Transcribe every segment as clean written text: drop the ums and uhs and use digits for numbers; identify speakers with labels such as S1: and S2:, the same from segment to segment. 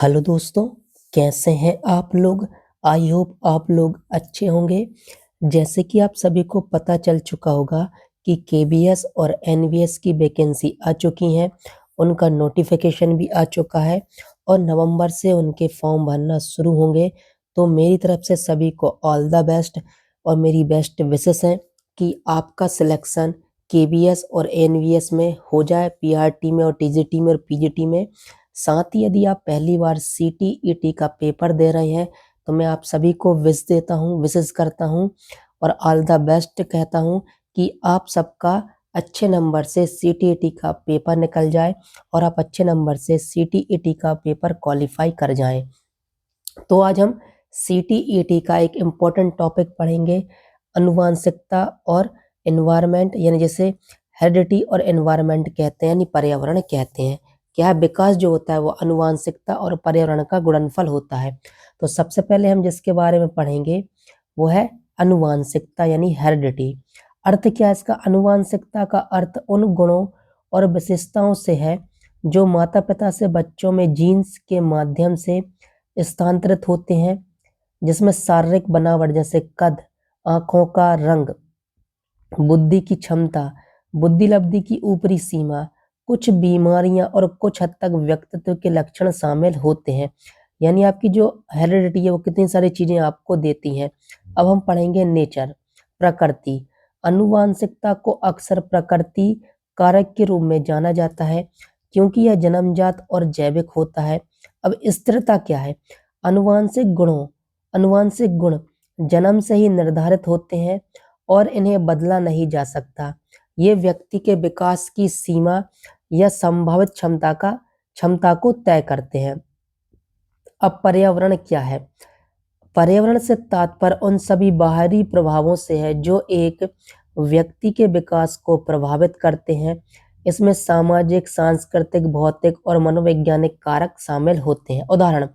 S1: Hello दोस्तों, कैसे हैं आप लोग? आई होप आप लोग अच्छे होंगे। जैसे कि आप सभी को पता चल चुका होगा कि केबीएस और एनवीएस की वैकेंसी आ चुकी हैं, उनका नोटिफिकेशन भी आ चुका है और नवंबर से उनके फॉर्म भरना शुरू होंगे। तो मेरी तरफ से सभी को ऑल द बेस्ट और मेरी बेस्ट विशेस हैं कि आपका सिलेक्शन केबीएस और एनवीएस में हो जाए, पीआरटी में और टीजीटी में और पीजीटी में। साथ ही यदि आप पहली बार सीटीईटी का पेपर दे रहे हैं तो मैं आप सभी को विशेष करता हूँ और ऑल द बेस्ट कहता हूँ कि आप सबका अच्छे नंबर से सीटीईटी का पेपर निकल जाए और आप अच्छे नंबर से सीटीईटी का पेपर क्वालिफाई कर जाएं। तो आज हम सीटीईटी का एक इम्पोर्टेंट टॉपिक पढ़ेंगे, आनुवांशिकता और एनवायरनमेंट, यानी जैसे हेरिडिटी और एनवायरनमेंट कहते हैं, यानी पर्यावरण कहते हैं। क्या है, विकास जो होता है वो आनुवांशिकता और पर्यावरण का गुणनफल होता है। तो सबसे पहले हम जिसके बारे में पढ़ेंगे वो है आनुवांशिकता यानी हेरिडिटी। अर्थ क्या है इसका? आनुवांशिकता का अर्थ उन गुणों और विशेषताओं से है जो माता पिता से बच्चों में जीन्स के माध्यम से स्थानांतरित होते हैं, जिसमें शारीरिक बनावट जैसे कद, आंखों का रंग, बुद्धि की क्षमता, बुद्धि लब्धि की ऊपरी सीमा, कुछ बीमारियां और कुछ हद तक व्यक्तित्व के लक्षण शामिल होते हैं। यानी आपकी जो हेरिडिटी है वो कितनी सारी चीजें आपको देती हैं। अब हम पढ़ेंगे नेचर, प्रकृति। आनुवांशिकता को अक्सर प्रकृति कारक के रूप में जाना जाता है क्योंकि यह जन्मजात और जैविक होता है। अब स्थिरता क्या है? आनुवांशिक गुण जन्म से ही निर्धारित होते हैं और इन्हें बदला नहीं जा सकता। ये व्यक्ति के विकास की सीमा या संभावित क्षमता को तय करते हैं। अब पर्यावरण क्या है? पर्यावरण से तात्पर्य उन सभी बाहरी प्रभावों से है जो एक व्यक्ति के विकास को प्रभावित करते हैं। इसमें सामाजिक, सांस्कृतिक, भौतिक और मनोवैज्ञानिक कारक शामिल होते हैं। उदाहरण: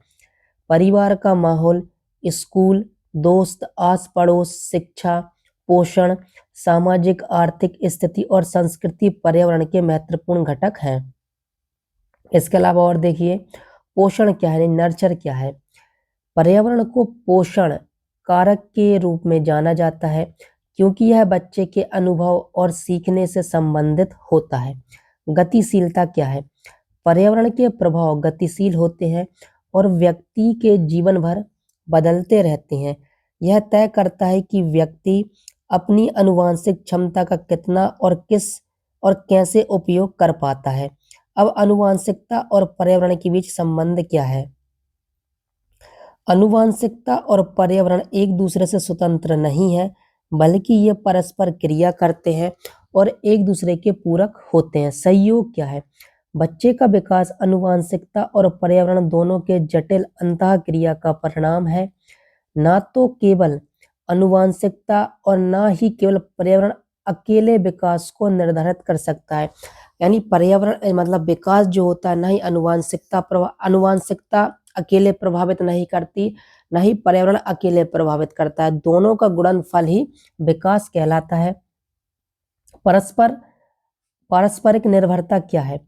S1: परिवार का माहौल, स्कूल, दोस्त, आस पड़ोस, शिक्षा, पोषण, सामाजिक आर्थिक स्थिति और संस्कृति पर्यावरण के महत्वपूर्ण घटक हैं। इसके अलावा और देखिए, पोषण क्या है, नर्चर क्या है? पर्यावरण को पोषण कारक के रूप में जाना जाता है क्योंकि यह बच्चे के अनुभव और सीखने से संबंधित होता है। गतिशीलता क्या है? पर्यावरण के प्रभाव गतिशील होते हैं और व्यक्ति के जीवन भर बदलते रहते हैं। यह तय करता है कि व्यक्ति अपनी आनुवांशिक क्षमता का कितना और किस और कैसे उपयोग कर पाता है। अब आनुवांशिकता और पर्यावरण के बीच संबंध क्या है? आनुवांशिकता और पर्यावरण एक दूसरे से स्वतंत्र नहीं है, बल्कि ये परस्पर क्रिया करते हैं और एक दूसरे के पूरक होते हैं। सहयोग क्या है? बच्चे का विकास आनुवांशिकता और पर्यावरण दोनों के जटिल अंतःक्रिया का परिणाम है। ना तो केवल आनुवांशिकता और ना ही केवल पर्यावरण अकेले विकास को निर्धारित कर सकता है। यानी पर्यावरण मतलब विकास जो होता है, ना ही आनुवांशिकता अकेले प्रभावित नहीं करती, ना ही पर्यावरण अकेले प्रभावित करता है। दोनों का गुणनफल ही विकास कहलाता है। पारस्परिक निर्भरता क्या है?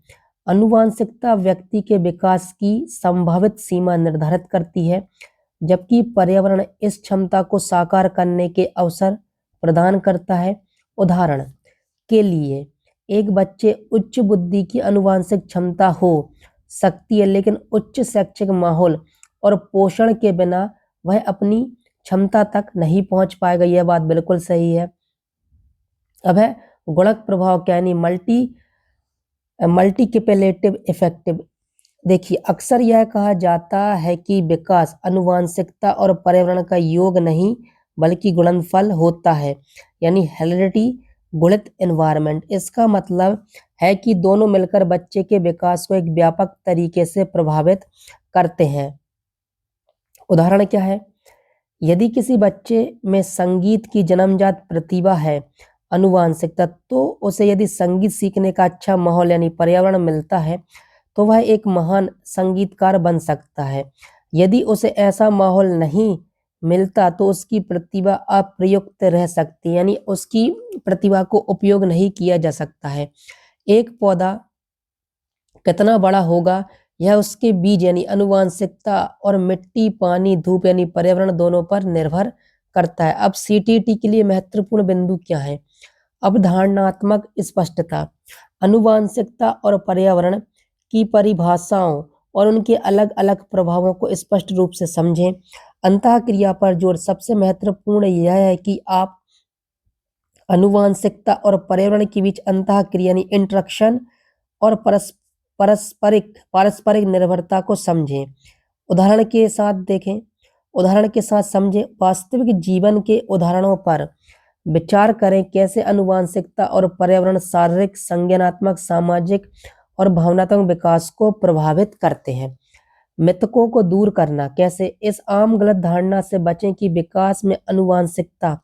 S1: आनुवांशिकता व्यक्ति के विकास की संभावित सीमा निर्धारित करती है, जबकि पर्यावरण इस क्षमता को साकार करने के अवसर प्रदान करता है। उदाहरण के लिए, एक बच्चे उच्च बुद्धि की आनुवांशिक क्षमता हो सकती है, लेकिन उच्च शैक्षिक माहौल और पोषण के बिना वह अपनी क्षमता तक नहीं पहुंच पाएगा। यह बात बिल्कुल सही है। अब है गुणक प्रभाव क्या, यानी मल्टीकिपेलेटिव इफेक्टिव। देखिए, अक्सर यह कहा जाता है कि विकास आनुवांशिकता और पर्यावरण का योग नहीं बल्कि गुणनफल होता है, यानी हेरिडिटी गुणित एनवायरनमेंट। इसका मतलब है कि दोनों मिलकर बच्चे के विकास को एक व्यापक तरीके से प्रभावित करते हैं। उदाहरण क्या है? यदि किसी बच्चे में संगीत की जन्मजात प्रतिभा है, आनुवांशिकता, तो उसे यदि संगीत सीखने का अच्छा माहौल यानी पर्यावरण मिलता है तो वह एक महान संगीतकार बन सकता है। यदि उसे ऐसा माहौल नहीं मिलता तो उसकी प्रतिभा अप्रयुक्त रह सकती है, यानी उसकी प्रतिभा को उपयोग नहीं किया जा सकता है। एक पौधा कितना बड़ा होगा यह उसके बीज यानी आनुवांशिकता और मिट्टी, पानी, धूप यानी पर्यावरण दोनों पर निर्भर करता है। अब सीटीटी के लिए महत्वपूर्ण बिंदु क्या है? अवधारणात्मक स्पष्टता, आनुवांशिकता और पर्यावरण की परिभाषाओं और उनके अलग-अलग प्रभावों को स्पष्ट रूप से समझें। अंतःक्रिया पर जोर, सबसे महत्वपूर्ण यह है कि आप आनुवांशिकता और पर्यावरण के बीच अंतःक्रिया यानी इंटरेक्शन और पारस्परिक निर्भरता को समझें। उदाहरण के साथ देखें, उदाहरण के साथ समझें। वास्तविक जीवन के उदाहरणों पर विचार करें, कैसे आनुवांशिकता और पर्यावरण शारीरिक, संज्ञानात्मक, सामाजिक और भावनात्मक विकास को प्रभावित करते हैं। मिथकों को दूर करना, कैसे? इस आम गलत धारणा से बचें कि विकास में आनुवांशिकता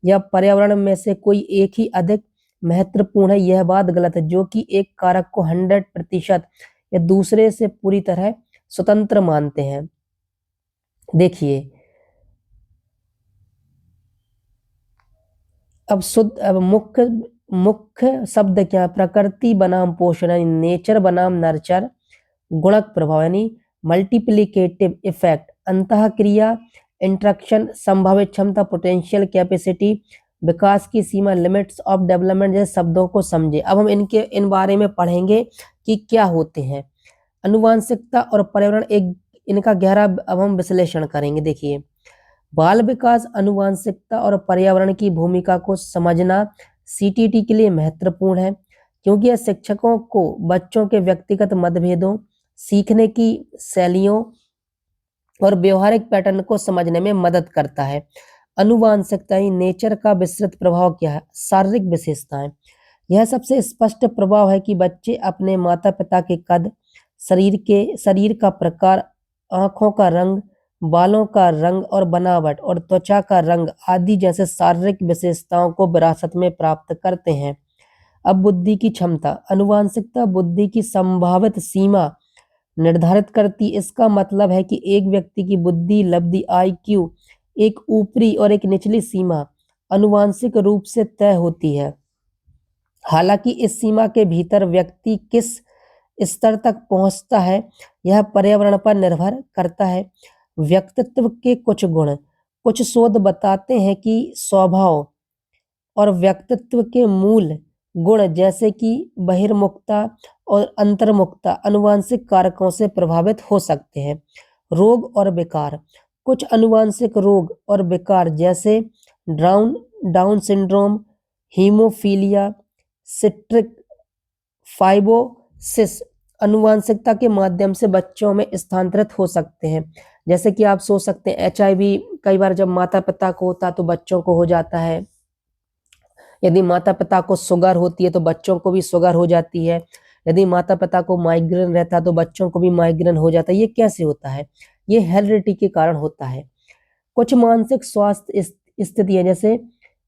S1: या पर्यावरण में से कोई एक ही अधिक महत्वपूर्ण है। यह बात गलत है, जो कि एक कारक को 100% या दूसरे से पूरी तरह स्वतंत्र मानते हैं। देखिए, अब मुख्य मुख्य शब्द क्या है? प्रकृति बनाम पोषण यानी नेचर बनाम नर्चर, गुणक प्रभाव यानी मल्टीप्लिकेटिव इफेक्ट, अंतःक्रिया, इंटरेक्शन, संभावित क्षमता, पोटेंशियल कैपेसिटी, विकास की सीमा, लिमिट्स ऑफ डेवलपमेंट जैसे शब्दों को समझे। अब हम इन बारे में पढ़ेंगे कि क्या होते हैं। आनुवांशिकता और पर्यावरण, एक इनका गहरा अब हम विश्लेषण करेंगे। देखिए, बाल विकास, आनुवांशिकता और पर्यावरण की भूमिका को समझना सीटीटी के लिए महत्वपूर्ण है, क्योंकि यह शिक्षकों को बच्चों के व्यक्तिगत मतभेदों, सीखने की शैलियों और व्यवहारिक पैटर्न को समझने में मदद करता है। आनुवांशिकता ही नेचर का विस्तृत प्रभाव क्या है? शारीरिक विशेषताएं, यह सबसे स्पष्ट प्रभाव है कि बच्चे अपने माता पिता के कद, शरीर का प्रकार, आंखों का रंग, बालों का रंग और बनावट और त्वचा का रंग आदि जैसे शारीरिक विशेषताओं को विरासत में प्राप्त करते हैं। अब बुद्धि की क्षमता, आनुवांशिकता बुद्धि की संभावित सीमा निर्धारित करती। इसका मतलब है कि एक व्यक्ति की बुद्धि लब्धि आईक्यू एक ऊपरी और एक निचली सीमा आनुवांशिक रूप से तय होती है। हालांकि इस सीमा के भीतर व्यक्ति किस स्तर तक पहुंचता है, यह पर्यावरण पर निर्भर करता है। व्यक्तित्व के कुछ गुण, कुछ शोध बताते हैं कि स्वभाव और व्यक्तित्व के मूल गुण जैसे कि बहिर्मुखता और अंतर्मुखता आनुवांशिक कारकों से प्रभावित हो सकते हैं। रोग और विकार, कुछ आनुवांशिक रोग और विकार जैसे Down syndrome, haemophilia, cystic fibrosis आनुवांशिकता के माध्यम से बच्चों में स्थानांतरित हो सकते हैं। जैसे कि आप सोच सकते हैं, एचआईवी कई बार जब माता पिता को होता तो बच्चों को हो जाता है। यदि माता पिता को शुगर होती है तो बच्चों को भी शुगर हो जाती है। यदि माता पिता को माइग्रेन रहता है तो बच्चों को भी माइग्रेन हो जाता है। ये कैसे होता है? ये हेरिडिटी के कारण होता है। कुछ मानसिक स्वास्थ्य स्थितियां जैसे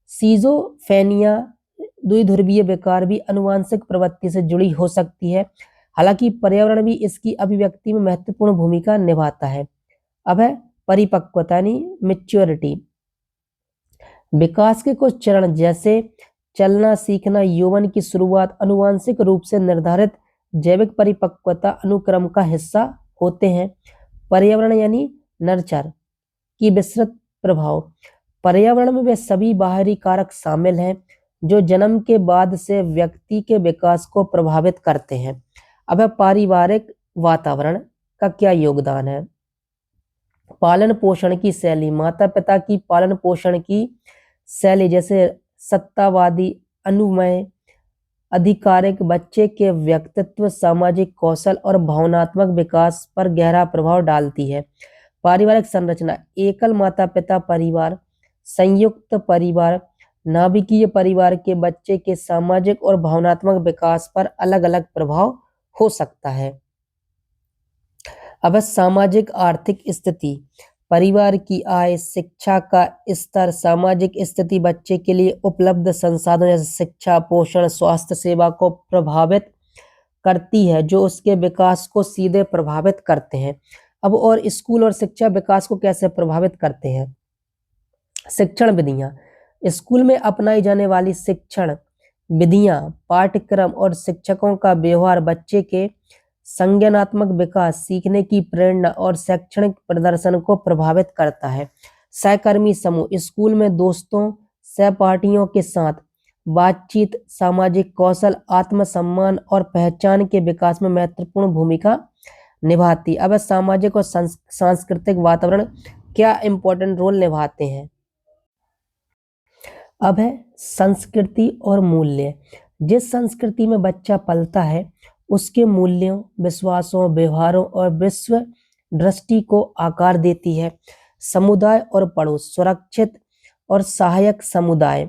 S1: सीजोफ्रेनिया, द्विध्रुवीय विकार भी आनुवांशिक प्रवृत्ति से जुड़ी हो सकती है। हालांकि पर्यावरण भी इसकी अभिव्यक्ति में महत्वपूर्ण भूमिका निभाता है। अब है परिपक्वता यानी मैच्योरिटी, विकास के कुछ चरण जैसे चलना सीखना, यौवन की शुरुआत आनुवांशिक रूप से निर्धारित जैविक परिपक्वता अनुक्रम का हिस्सा होते हैं। पर्यावरण यानी नर्चर की विस्तृत प्रभाव, पर्यावरण में वे सभी बाहरी कारक शामिल हैं जो जन्म के बाद से व्यक्ति के विकास को प्रभावित करते हैं। अब है पारिवारिक वातावरण का क्या योगदान है। पालन पोषण की शैली, माता पिता की पालन पोषण की शैली जैसे सत्तावादी, अनुमय, आधिकारिक बच्चे के व्यक्तित्व, सामाजिक कौशल और भावनात्मक विकास पर गहरा प्रभाव डालती है। पारिवारिक संरचना, एकल माता पिता परिवार, संयुक्त परिवार, नाभिकीय परिवार के बच्चे के सामाजिक और भावनात्मक विकास पर अलग अलग प्रभाव हो सकता है। अब सामाजिक आर्थिक स्थिति, परिवार की आय, शिक्षा का स्तर, सामाजिक स्थिति बच्चे के लिए उपलब्ध संसाधन जैसे शिक्षा, पोषण, स्वास्थ्य सेवा को प्रभावित करती है, जो उसके विकास को सीधे प्रभावित करते हैं। अब और स्कूल और शिक्षा विकास को कैसे प्रभावित करते हैं। शिक्षण विधियां, स्कूल में अपनाई जाने वाली शिक्षण विधियां, पाठ्यक्रम और शिक्षकों का व्यवहार बच्चे के संज्ञानात्मक विकास, सीखने की प्रेरणा और शैक्षणिक प्रदर्शन को प्रभावित करता है। सहकर्मी समूह, स्कूल में दोस्तों, सहपाठियों के साथ बातचीत, सामाजिक कौशल, आत्मसम्मान और पहचान के विकास में महत्वपूर्ण भूमिका निभाती। अब सामाजिक और सांस्कृतिक वातावरण क्या इंपॉर्टेंट रोल निभाते हैं। अब है संस्कृति और मूल्य। जिस संस्कृति में बच्चा पलता है उसके मूल्यों, विश्वासों, व्यवहारों और विश्व दृष्टि को आकार देती है। समुदाय और पड़ोस, सुरक्षित और सहायक समुदाय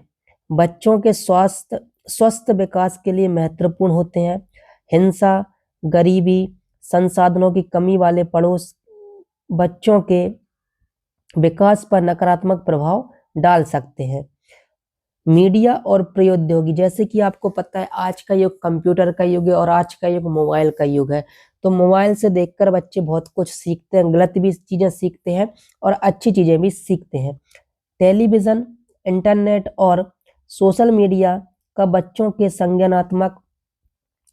S1: बच्चों के स्वस्थ विकास के लिए महत्वपूर्ण होते हैं। हिंसा, गरीबी, संसाधनों की कमी वाले पड़ोस बच्चों के विकास पर नकारात्मक प्रभाव डाल सकते हैं। मीडिया और प्रौद्योगिकी, जैसे कि आपको पता है आज का युग कंप्यूटर का युग है और आज का युग मोबाइल का युग है। तो मोबाइल से देखकर बच्चे बहुत कुछ सीखते हैं, गलत भी चीजें सीखते हैं और अच्छी चीजें भी सीखते हैं। टेलीविजन, इंटरनेट और सोशल मीडिया का बच्चों के संज्ञानात्मक,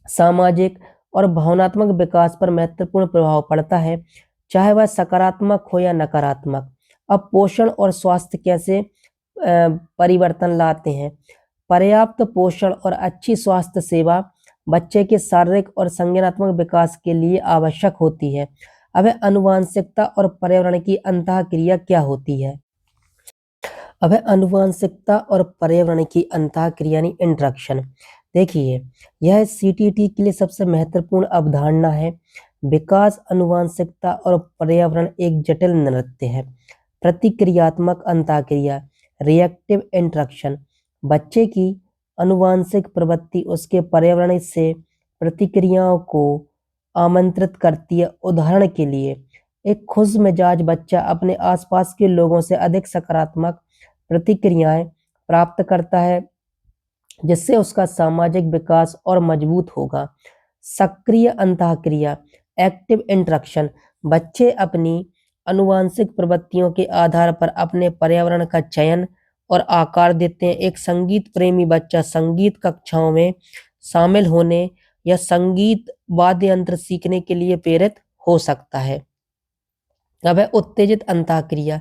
S1: सामाजिक और भावनात्मक विकास पर महत्वपूर्ण प्रभाव पड़ता है, चाहे वह सकारात्मक हो या नकारात्मक। अब पोषण और स्वास्थ्य कैसे परिवर्तन लाते हैं। पर्याप्त पोषण और अच्छी स्वास्थ्य सेवा बच्चे के शारीरिक और संज्ञानात्मक विकास के लिए आवश्यक होती है। अब आनुवंशिकता और पर्यावरण की अंतःक्रिया क्या होती है। अब आनुवंशिकता और पर्यावरण की अंतःक्रिया यानी इंटरेक्शन। देखिए, यह सीटीटी के लिए सबसे महत्वपूर्ण अवधारणा है। विकास, आनुवंशिकता और पर्यावरण एक जटिल नृत्य है। प्रतिक्रियात्मक अंतःक्रिया, रिएक्टिव इंटरेक्शन, बच्चे की आनुवंशिक प्रवृत्ति उसके पर्यावरण से प्रतिक्रियाओं को आमंत्रित करती है। उदाहरण के लिए, एक खुश मिजाज बच्चा अपने आसपास के लोगों से अधिक सकारात्मक प्रतिक्रियाएं प्राप्त करता है, जिससे उसका सामाजिक विकास और मजबूत होगा। सक्रिय अंतःक्रिया, एक्टिव इंटरेक्शन, बच्चे अपनी आनुवंशिक प्रवृत्तियों के आधार पर अपने पर्यावरण का चयन और आकार देते हैं। एक संगीत प्रेमी बच्चा संगीत कक्षाओं में शामिल होने या संगीत वाद्य यंत्र सीखने के लिए प्रेरित हो सकता है। अब है उत्तेजित अंतःक्रिया,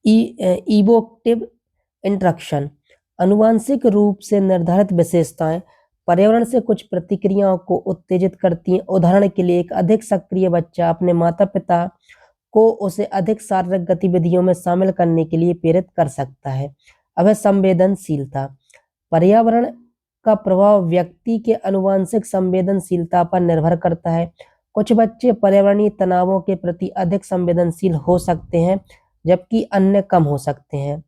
S1: इवोक्टिव इंटरेक्शन, आनुवंशिक रूप से निर्धारित विशेषताएं पर्यावरण से कुछ प्रतिक्रियाओं को उत्तेजित करती हैं। उदाहरण के लिए, एक अधिक सक्रिय बच्चा अपने माता पिता को उसे अधिक शारीरिक गतिविधियों में शामिल करने के लिए प्रेरित कर सकता है। अब है संवेदनशीलता, पर्यावरण का प्रभाव व्यक्ति के आनुवंशिक संवेदनशीलता पर निर्भर करता है। कुछ बच्चे पर्यावरणीय तनावों के प्रति अधिक संवेदनशील हो सकते हैं, जबकि अन्य कम हो सकते हैं।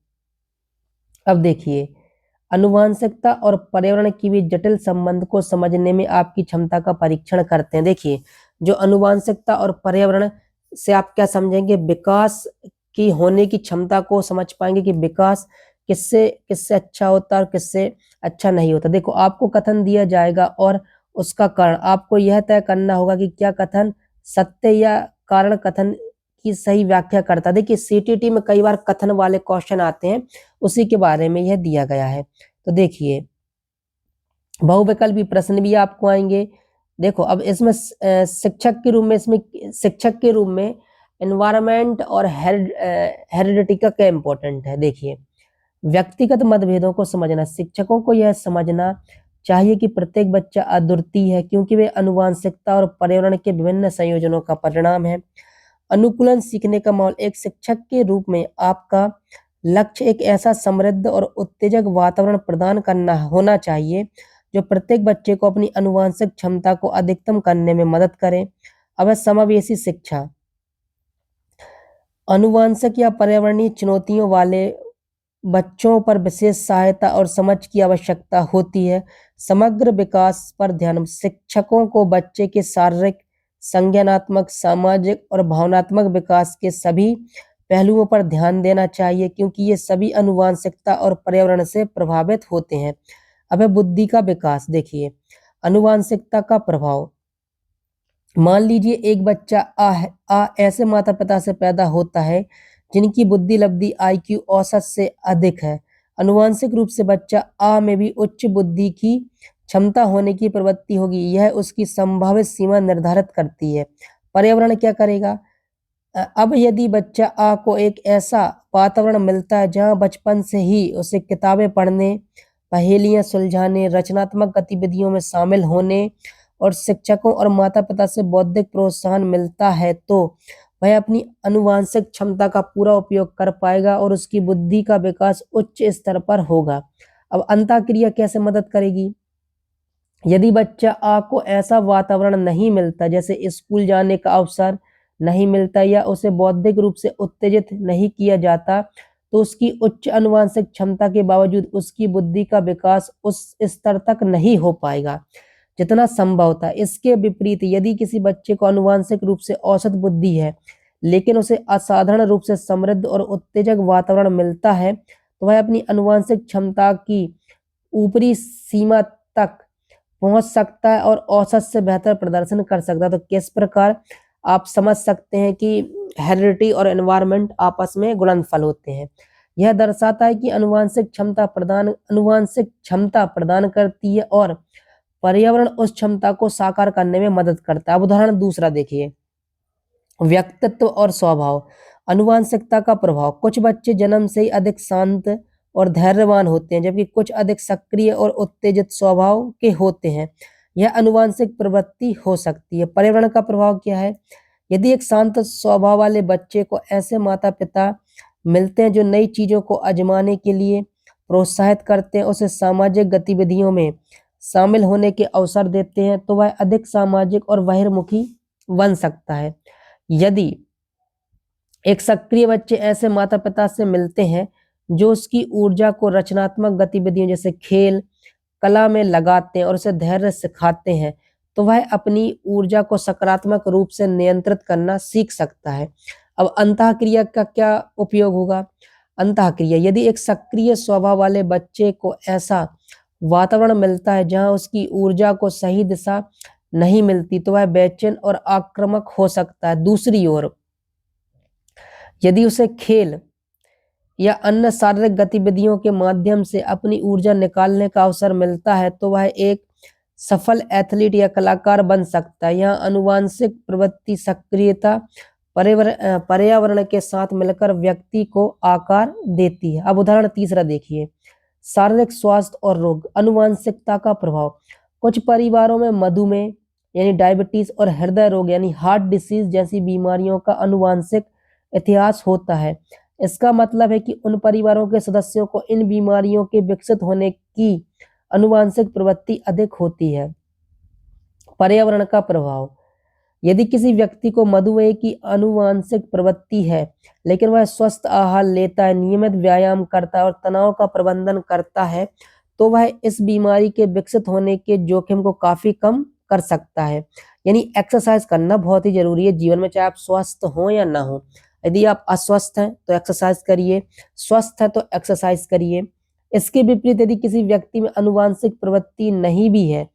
S1: अब देखिए, आनुवंशिकता और पर्यावरण की भी जटिल संबंध को समझने में आपकी क्षमता का परीक्षण करते हैं। देखिए, जो आनुवंशिकता और पर्यावरण से आप क्या समझेंगे, विकास की होने की क्षमता को समझ पाएंगे कि विकास किससे किससे अच्छा होता है और किससे अच्छा नहीं होता। देखो, आपको कथन दिया जाएगा और उसका कारण आपको यह तय करना होगा कि क्या कथन सत्य या कारण कथन की सही व्याख्या करता है। देखिए, सीटीटी में कई बार कथन वाले क्वेश्चन आते हैं, उसी के बारे में यह दिया गया है। तो देखिए, बहुविकल्पी प्रश्न भी आपको आएंगे। देखो, अब इसमें शिक्षक के रूप में एनवायरनमेंट और हेरिडिटी का क्या इंपॉर्टेंट है। देखिए, व्यक्तिगत मतभेदों को समझना, शिक्षकों को यह समझना चाहिए कि प्रत्येक बच्चा अद्वितीय है, क्योंकि वे आनुवंशिकता और पर्यावरण के विभिन्न संयोजनों का परिणाम है। अनुकूलन सीखने का माहौल, एक शिक्षक के रूप में आपका लक्ष्य एक ऐसा समृद्ध और उत्तेजक वातावरण प्रदान करना होना चाहिए जो प्रत्येक बच्चे को अपनी आनुवंशिक क्षमता को अधिकतम करने में मदद करे। अब समावेशी शिक्षा, आनुवंशिक या पर्यावरणीय चुनौतियों वाले बच्चों पर विशेष सहायता और समझ की आवश्यकता होती है। समग्र विकास पर ध्यान, शिक्षकों को बच्चे के शारीरिक, संज्ञानात्मक, सामाजिक और भावनात्मक विकास के सभी पहलुओं पर ध्यान देना चाहिए, क्योंकि ये सभी आनुवंशिकता और पर्यावरण से प्रभावित होते हैं। अब है बुद्धि का विकास। देखिए, आनुवंशिकता का प्रभाव, मान लीजिए एक बच्चा ऐसे माता पिता से पैदा होता है जिनकी बुद्धि लब्धि IQ औसत से अधिक है। आनुवंशिक रूप से बच्चा में भी उच्च बुद्धि की क्षमता होने की प्रवृत्ति होगी, यह उसकी संभावित सीमा निर्धारित करती है। पर्यावरण क्या करेगा? अब यदि बच्चा आ को एक ऐसा वातावरण मिलता है जहाँ बचपन से ही उसे किताबें पढ़ने, पहेलियाँ सुलझाने, रचनात्मक गतिविधियों में शामिल होने और शिक्षकों और माता-पिता से बौद्धिक प्रोत्साहन मिलता है, तो वह अपनी आनुवांशिक क्षमता का पूरा उपयोग कर पाएगा और उसकी बुद्धि का विकास उच्च स्तर पर होगा। अब अंतःक्रिया कैसे मदद करेगी? यदि बच्चा आ को ऐसा वातावरण नहीं मिलता, जैसे स्कूल जाने का अवसर नहीं मिलता या उसे बौद्धिक रूप से उत्तेजित नहीं किया जाता, तो उसकी उच्च आनुवांशिक क्षमता के बावजूद उसकी बुद्धि का विकास उस स्तर तक नहीं हो पाएगा, जितना संभव था। इसके विपरीत यदि किसी बच्चे को आनुवांशिक रूप से औसत बुद्धि है, लेकिन उसे असाधारण रूप से समृद्ध और उत्तेजक वातावरण मिलता है, तो वह अपनी आनुवांशिक क्षमता की ऊपरी सीमा तक पहुँच सकता है और औसत से बेहतर प्रदर्शन कर सकता है। तो किस प्रकार आप समझ सकते हैं कि हेरिडिटी और एनवायरनमेंट आपस में गुणनफल होते हैं। यह दर्शाता है कि आनुवांशिक क्षमता प्रदान करती है और पर्यावरण उस क्षमता को साकार करने में मदद करता है। अब उदाहरण दूसरा देखिए, व्यक्तित्व और स्वभाव, आनुवांशिकता का प्रभाव। कुछ बच्चे जन्म से ही अधिक शांत और धैर्यवान होते हैं, जबकि कुछ अधिक सक्रिय और उत्तेजित स्वभाव के होते हैं। यह आनुवांशिक प्रवृत्ति हो सकती है। पर्यावरण का प्रभाव क्या है? यदि एक शांत स्वभाव वाले बच्चे को ऐसे माता-पिता मिलते हैं जो नई चीज़ों को आज़माने के लिए प्रोत्साहित करते हैं, उसे सामाजिक गतिविधियों में शामिल होने के अवसर देते हैं, तो वह अधिक सामाजिक और बहिर्मुखी बन सकता है। यदि एक सक्रिय बच्चे ऐसे माता-पिता से मिलते हैं, जो उसकी ऊर्जा को रचनात्मक गतिविधियों जैसे खेल, कला में लगाते हैं और उसे धैर्य सिखाते हैं, तो वह अपनी ऊर्जा को सकारात्मक रूप से नियंत्रित करना सीख सकता है। अब अंतःक्रिया का क्या उपयोग होगा? अंतःक्रिया, यदि एक सक्रिय स्वभाव वाले बच्चे को ऐसा वातावरण मिलता है, जहाँ उसकी ऊर्जा को सही दिशा नहीं मिलती, तो वह बेचैन और आक्रामक हो सकता है। दूसरी ओर, यदि उसे खेल या अन्य शारीरिक गतिविधियों के माध्यम से अपनी ऊर्जा निकालने का अवसर मिलता है, तो वह एक सफल एथलीट या कलाकार बन सकता है। यहाँ आनुवांशिक प्रवृत्ति सक्रियता पर्यावरण के साथ मिलकर व्यक्ति को आकार देती है। अब उदाहरण तीसरा देखिए, शारीरिक स्वास्थ्य और रोग, आनुवांशिकता का प्रभाव। कुछ परिवारों में मधुमेह यानी डायबिटीज और हृदय रोग यानी हार्ट डिसीज जैसी बीमारियों का आनुवांशिक इतिहास होता है। इसका मतलब है कि उन परिवारों के सदस्यों को इन बीमारियों के विकसित होने की आनुवांशिक प्रवृत्ति अधिक होती है। पर्यावरण का प्रभाव, यदि किसी व्यक्ति को मधुमेह की आनुवांशिक प्रवृत्ति है, लेकिन वह स्वस्थ आहार लेता है, नियमित व्यायाम करता है और तनाव का प्रबंधन करता है, तो वह इस बीमारी के विकसित होने के जोखिम को काफ़ी कम कर सकता है। यानी एक्सरसाइज़ करना बहुत ही ज़रूरी है जीवन में, चाहे आप स्वस्थ हों या ना हों। यदि आप अस्वस्थ हैं, तो एक्सरसाइज़ करिए, स्वस्थ हैं, तो एक्सरसाइज़ करिए। इसके विपरीत यदि किसी व्यक्ति में आनुवांशिक प्रवृत्ति नहीं भी है,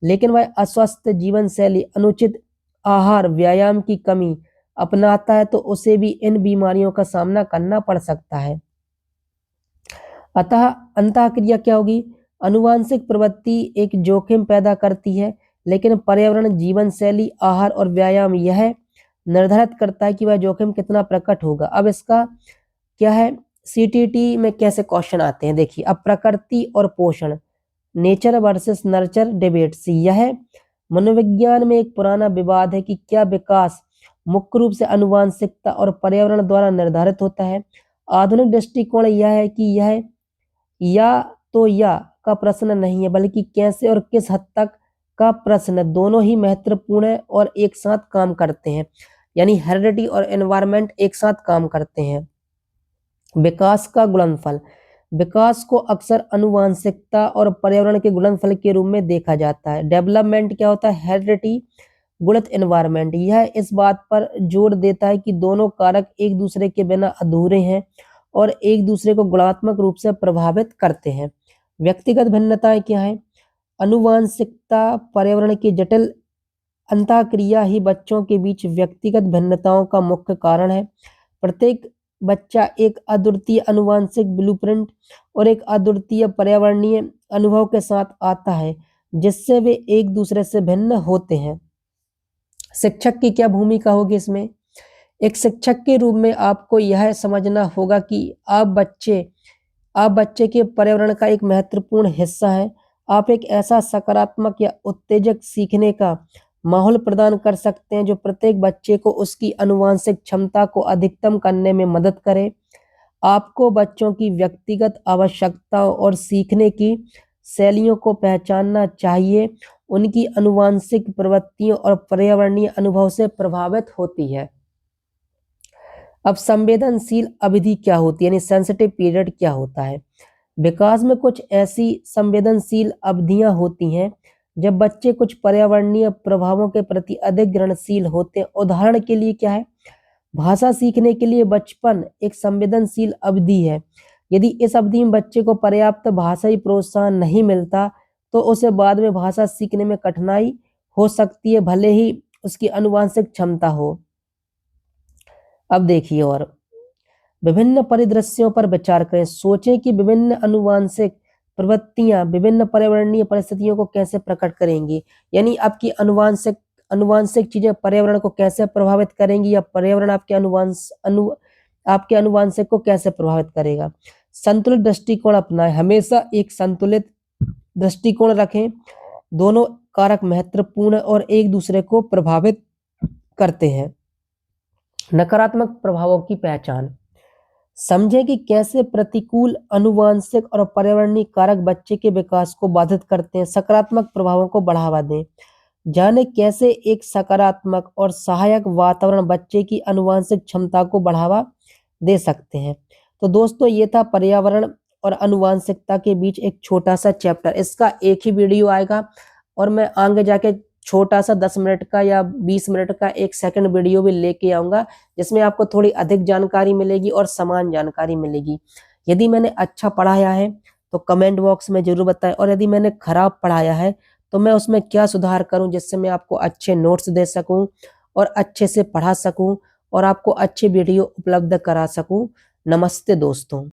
S1: लेकिन वह अस्वस्थ जीवन शैली, अनुचित आहार, व्यायाम की कमी अपनाता है, तो उसे भी इन बीमारियों का सामना करना पड़ सकता है। अतः अंतःक्रिया क्या होगी? आनुवांशिक प्रवृत्ति एक जोखिम पैदा करती है, लेकिन पर्यावरण, जीवन शैली, आहार और व्यायाम यह निर्धारित करता है कि वह जोखिम कितना प्रकट होगा। अब इसका क्या है, सीटीटी में कैसे क्वेश्चन आते हैं देखिए। अब प्रकृति और पोषण, नेचर वर्सेस नर्चर डिबेट्स, यह मनोविज्ञान में एक पुराना विवाद है कि क्या विकास मुख्य रूप से आनुवांशिकता और पर्यावरण द्वारा निर्धारित होता है। आधुनिक दृष्टिकोण यह है कि यह या तो या का प्रश्न नहीं है, बल्कि कैसे और किस हद तक का प्रश्न है। दोनों ही महत्वपूर्ण है और एक साथ काम करते हैं, यानी हेरिडिटी और एनवायरनमेंट एक साथ काम करते हैं। विकास का गुणनफल, विकास को अक्सर आनुवांशिकता और पर्यावरण के गुणनफल के रूप में देखा जाता है। डेवलपमेंट क्या होता है? हेरिडिटी गुणित एनवायरनमेंट। यह इस बात पर जोर देता है कि दोनों कारक एक दूसरे के बिना अधूरे हैं और एक दूसरे को गुणात्मक रूप से प्रभावित करते हैं। व्यक्तिगत भिन्नताएं क्या है? आनुवांशिकता पर्यावरण की जटिल अंतःक्रिया ही बच्चों के बीच व्यक्तिगत भिन्नताओं का मुख्य कारण है। प्रत्येक बच्चा एक अद्वितीय आनुवांशिक ब्लूप्रिंट और एक अद्वितीय पर्यावरणीय अनुभव के साथ आता है, जिससे वे एक दूसरे से भिन्न होते हैं। शिक्षक की क्या भूमिका होगी इसमें? एक शिक्षक के रूप में आपको यह समझना होगा कि आप बच्चे के पर्यावरण का एक महत्वपूर्ण हिस्सा है। आप एक ऐसा सकारात्मक या उत्तेजक सीखने का माहौल प्रदान कर सकते हैं जो प्रत्येक बच्चे को उसकी आनुवांशिक क्षमता को अधिकतम करने में मदद करे। आपको बच्चों की व्यक्तिगत आवश्यकताओं और सीखने की शैलियों को पहचानना चाहिए। उनकी आनुवांशिक प्रवृत्तियों और पर्यावरणीय अनुभव से प्रभावित होती है। अब संवेदनशील अवधि क्या होती है, यानी सेंसिटिव पीरियड क्या होता है? विकास में कुछ ऐसी संवेदनशील अवधियां होती हैं जब बच्चे कुछ पर्यावरणीय प्रभावों के प्रति अधिक ग्रहणशील होते हैं। उदाहरण के लिए क्या है? भाषा सीखने के लिए बचपन एक संवेदनशील अवधि है। यदि इस अवधि में बच्चे को पर्याप्त भाषाई प्रोत्साहन नहीं मिलता, तो उसे बाद में भाषा सीखने में कठिनाई हो सकती है, भले ही उसकी आनुवांशिक क्षमता हो। अब देखिए, और विभिन्न परिदृश्यों पर विचार करें। सोचें कि विभिन्न आनुवांशिक प्रवृत्तियां विभिन्न पर्यावरणीय परिस्थितियों को कैसे प्रकट करेंगी। यानी आपकी आनुवांशिक आनुवांशिक चीजें पर्यावरण को कैसे प्रभावित करेंगी, या पर्यावरण आपके आनुवांशिक को कैसे प्रभावित करेगा। संतुलित दृष्टिकोण अपनाएं। हमेशा एक संतुलित दृष्टिकोण रखें। दोनों कारक महत्वपूर्ण और एक दूसरे को प्रभावित करते हैं। नकारात्मक प्रभावों की पहचान। समझें कि कैसे प्रतिकूल आनुवांशिक और पर्यावरणीय कारक बच्चे के विकास को बाधित करते हैं। सकारात्मक प्रभावों को बढ़ावा दें। जाने कैसे एक सकारात्मक और सहायक वातावरण बच्चे की आनुवांशिक क्षमता को बढ़ावा दे सकते हैं। तो दोस्तों, ये था पर्यावरण और आनुवांशिकता के बीच एक छोटा सा चैप्टर। इसका एक ही वीडियो आएगा और मैं आगे जाके छोटा सा 10 मिनट का या 20 मिनट का एक सेकंड वीडियो भी लेके आऊंगा, जिसमें आपको थोड़ी अधिक जानकारी मिलेगी और समान जानकारी मिलेगी। यदि मैंने अच्छा पढ़ाया है तो कमेंट बॉक्स में जरूर बताएं, और यदि मैंने खराब पढ़ाया है तो मैं उसमें क्या सुधार करूं, जिससे मैं आपको अच्छे नोट्स दे सकूं और अच्छे से पढ़ा सकूं और आपको अच्छे वीडियो उपलब्ध करा सकूं। नमस्ते दोस्तों।